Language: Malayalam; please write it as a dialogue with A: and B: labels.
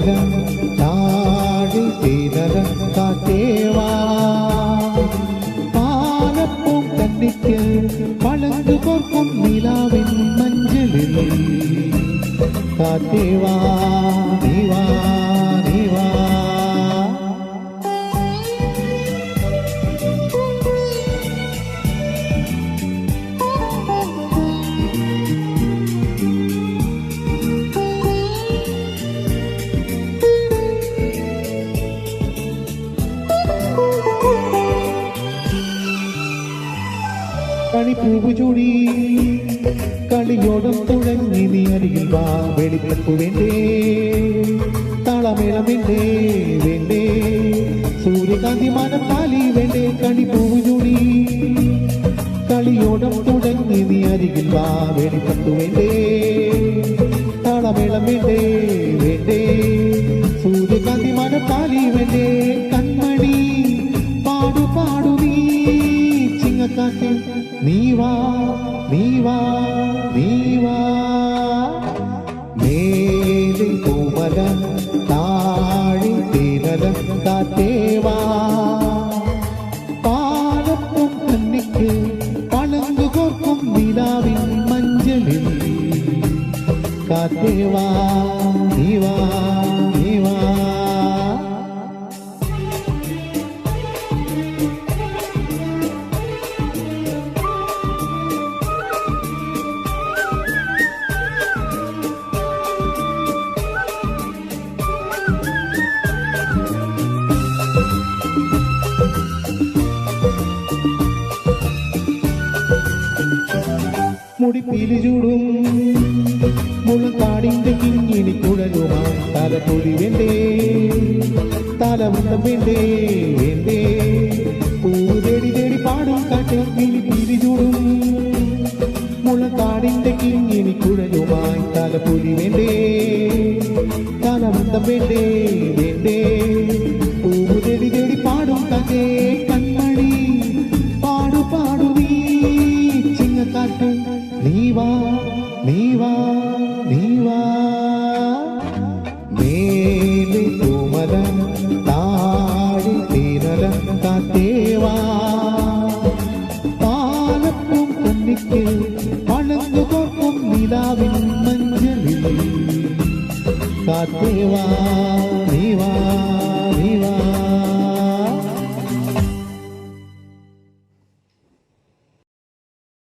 A: പൂമലം താഴി തീരലം കാറ്റേവാ പാലപ്പൂം കണ്ണിക്ക് പളങ്കു കോർക്കും നിലാവിൻ മഞ്ചലിൽ കാറ്റേവാ നീവാ നീവാ കളിപ്പൂവ് ചൂടി കളിയോടം തുടങ്ങി നീ അരികിൽ വാ വെളിപ്പൂ വേണ്ടേ താളമേളം വേണ്ടേ വേണ്ടേ സൂര്യകാന്തി മാനം താലി വേണ്ടേ കളിപ്പൂവ് ചൂടി കളിയോടം തുടങ്ങി നീ അരികിൽ വാ വെളിപ്പൂ വേണ്ടേ താളമേളം വേണ്ടേ വേണ്ടേ സൂര്യകാന്തി മാനം താലി വേണ്ടേ കൺമണി പാടു പാടു നീ ചിങ്ങക്കാറ്റ് നീവാ നീവാ നീവാ മേലെ പൂമലം താഴി തീരലം കാറ്റേവാ പാലപ്പും കണ്ണിക്ക് പളങ്കു കോർക്കും നിലാവിൻ മഞ്ചലിൽ കാറ്റേവാ നീവാ നീവാ മുടിപ്പീലി ചൂടും മുളക്കാടിന്റെ കിങ്ങിണി കുഴലുമായി തലപ്പൊലി വേണ്ടേ തലമുണ്ടം വേണ്ടേ വേണ്ടേ പൂ തേടി തേടി പാടും കാട്ടെ പീലി ചൂടും മുളക്കാടിന്റെ കിങ്ങിണി കുഴലുമായി തലപ്പൊലി വേണ്ടേ തലമുണ്ടം വേണ്ടേ വേണ്ടേ പൂ തേടി തേടി പാടും കാട്ടെ കൺമണി പാടു പാടു നീ ചിങ്ങക്കാറ്റ് നീവാ നീവാ നീവാ മേലെ പൂമലം താഴി തീരലം കാറ്റേവാ പാലപ്പും കണ്ണിക്ക് പളങ്കു കോർക്കും നിലാവിൻ മഞ്ചലിൽ കാറ്റേവാ നീവാ